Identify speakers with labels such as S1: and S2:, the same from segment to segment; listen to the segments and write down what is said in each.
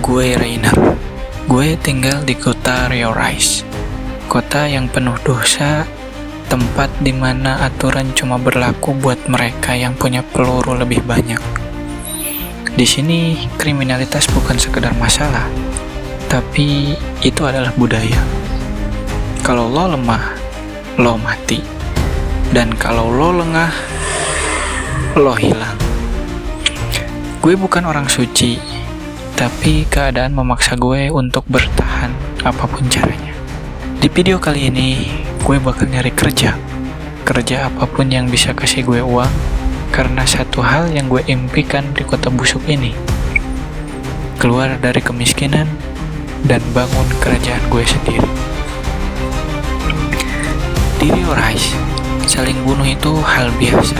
S1: Gue Rainer. Gue tinggal di kota Riorice, kota yang penuh dosa, tempat di mana aturan cuma berlaku buat mereka yang punya peluru lebih banyak. Di sini kriminalitas bukan sekedar masalah, tapi itu adalah budaya. Kalau lo lemah, lo mati. Dan kalau lo lengah, lo hilang. Gue bukan orang suci, tapi keadaan memaksa gue untuk bertahan apapun caranya. Di video kali ini, gue bakal nyari kerja apapun yang bisa kasih gue uang, karena satu hal yang gue impikan di kota busuk ini: keluar dari kemiskinan dan bangun kerajaan gue sendiri. Di Riorice, saling bunuh itu hal biasa.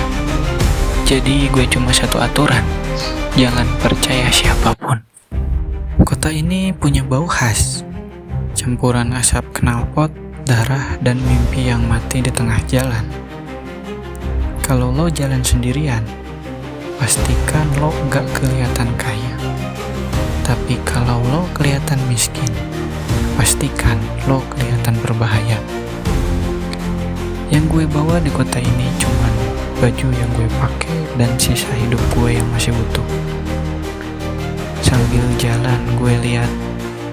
S1: Jadi gue cuma satu aturan: jangan percaya siapapun. Kota ini punya bau khas, campuran asap knalpot, darah, dan mimpi yang mati di tengah jalan. Kalau lo jalan sendirian, pastikan lo gak kelihatan kaya. Tapi kalau lo kelihatan miskin, pastikan lo kelihatan berbahaya. Yang gue bawa di kota ini cuman baju yang gue pakai dan sisa hidup gue yang masih utuh. Sambil jalan, gue lihat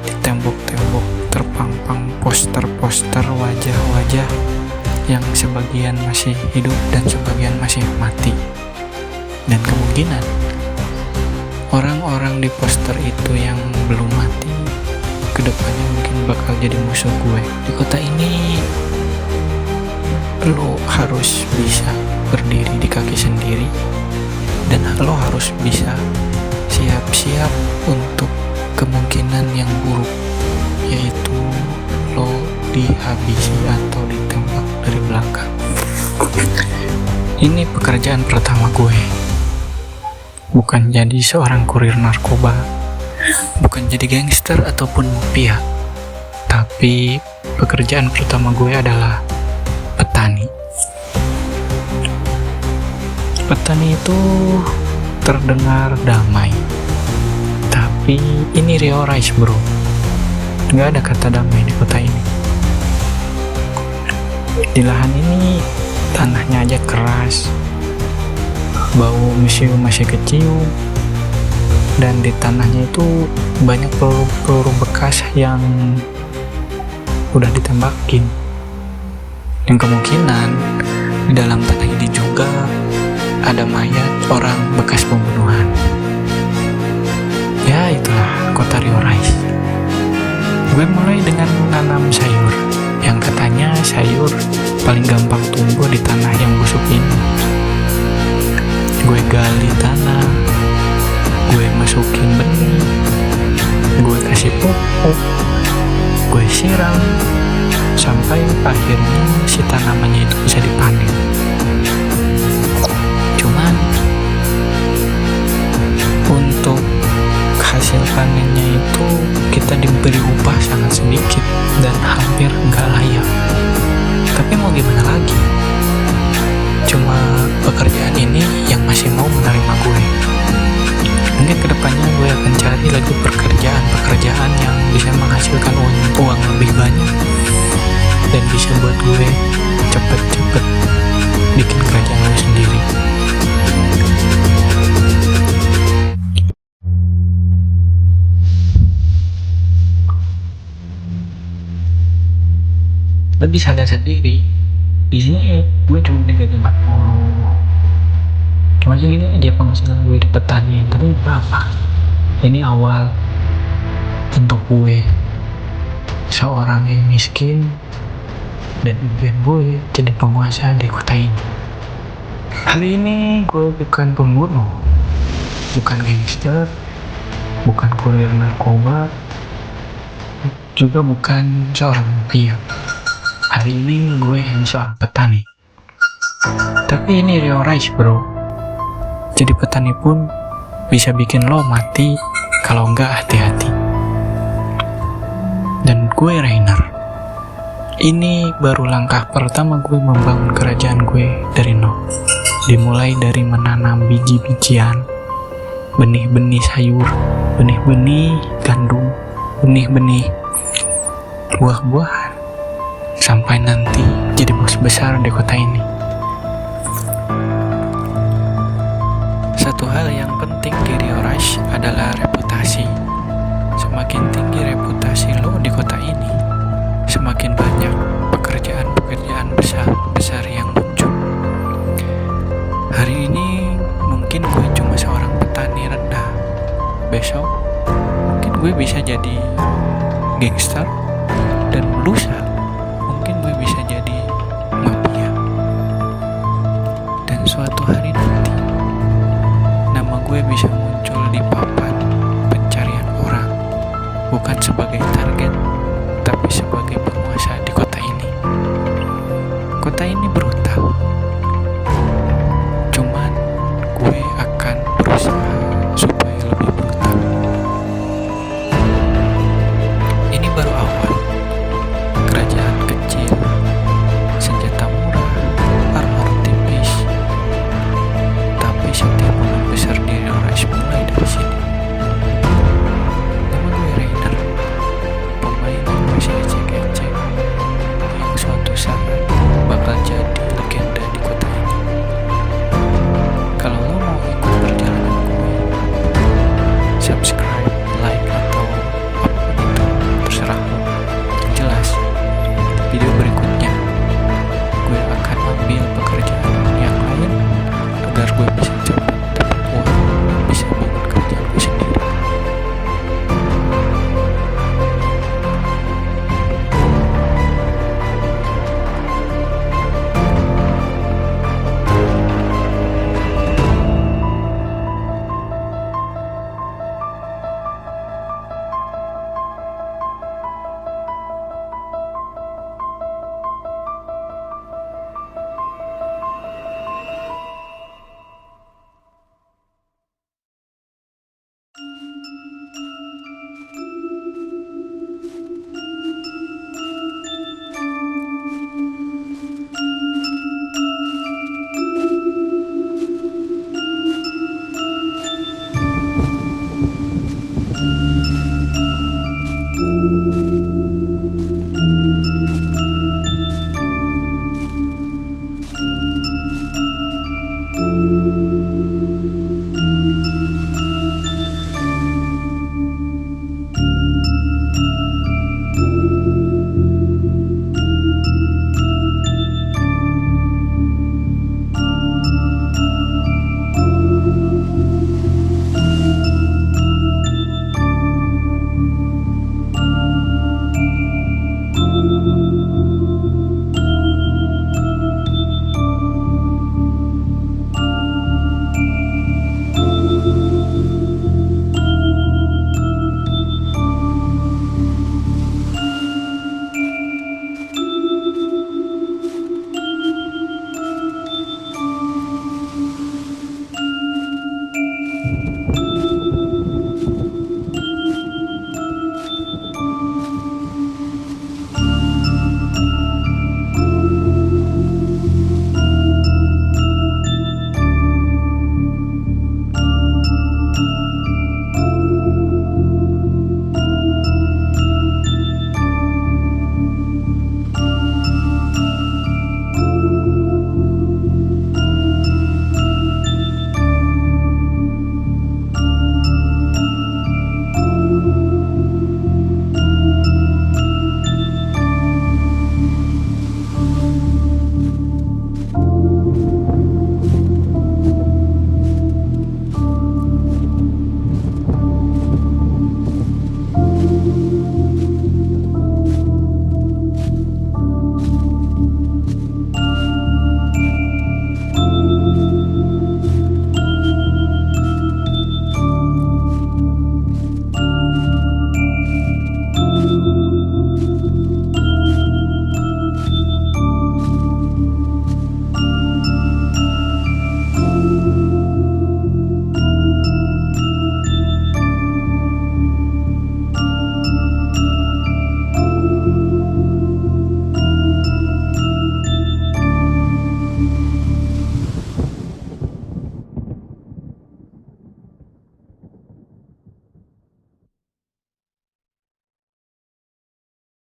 S1: di tembok-tembok terpampang poster-poster wajah-wajah yang sebagian masih hidup dan sebagian masih mati. Dan kemungkinan orang-orang di poster itu yang belum mati kedepannya mungkin bakal jadi musuh gue. Di kota ini lo harus bisa berdiri di kaki sendiri, dan lo harus bisa siap-siap untuk kemungkinan yang buruk, yaitu lo dihabisi atau ditembak dari belakang. Ini pekerjaan pertama gue, bukan jadi seorang kurir narkoba, bukan jadi gangster ataupun mafia, tapi pekerjaan pertama gue adalah petani. Petani itu terdengar damai, tapi ini Riorice bro, nggak ada kata damai di kota ini. Di lahan ini tanahnya aja keras, bau museum masih kecium, dan di tanahnya itu banyak peluru bekas yang udah ditembakin. Dan kemungkinan di dalam tanah ini juga ada mayat orang bekas pembunuhan. Ya, itulah kota Riorice. Gue mulai dengan menanam sayur, yang katanya sayur paling gampang tumbuh di tanah yang busuk ini. Gue gali tanah, gue masukin benih, gue kasih pupuk, gue siram, sampai akhirnya si tanamannya itu bisa dipanen. Cuman untuk hasil panennya itu kita diberi upah sangat sedikit dan hampir nggak layak. Tapi mau gimana lagi? Cuma pekerjaan ini yang masih mau menerima gue. Mungkin kedepannya gue akan cari lagi pekerjaan yang bisa menghasilkan uang lebih banyak dan bisa buat gue cepet-cepet bikin kerajaan gue sendiri. Lebih sadar sendiri, di sini gue cuma digaji 40. Cuma segini aja penghasilan gue di petani, tapi berapa? Ini awal untuk gue, seorang yang miskin, dan impian gue jadi penguasa di kota ini. Kali ini gue bukan pembunuh, bukan gangster, bukan kurir narkoba, juga bukan seorang mafia. Hari ini gue hanya seorang petani. Tapi ini Riorice bro, jadi petani pun bisa bikin lo mati kalau nggak hati-hati. Dan gue Rainer, ini baru langkah pertama gue membangun kerajaan gue dari nol. Dimulai dari menanam biji-bijian, benih-benih sayur, benih-benih gandum, benih-benih buah-buahan, sampai nanti jadi bos besar di kota ini. Satu hal yang penting di Rio Rush adalah reputasi. Semakin tinggi reputasi lo di kota ini, semakin banyak pekerjaan-pekerjaan besar yang muncul. Hari ini mungkin gue cuma seorang petani rendah. Besok mungkin gue bisa jadi gangster, dan lusa mungkin gue bisa jadi mafia. Dan suatu hari nanti nama gue bisa muncul di papan pencarian orang, bukan sebagai target, tapi sebagai penguasa di kota ini. Kota ini brutal, cuman gue akan berusaha supaya lebih brutal. Ini baru awal. Kerajaan kecil, senjata murah, armor tipis, tapi setiap pemain besar di Rio Rush mulai dari sini. Nama gue Rainer, pemain yang masih ecek-ecek, yang suatu saat bakal jadi legenda di kota ini. Kalau lo mau ikut perjalanan gue, subscribe, like, atau apapun itu, terserah lo. Yang jelas, video berikutnya gue akan ambil pekerjaan yang lain agar gue bisa cepat dapat uang dan bisa bangun kerjaan gue sendiri.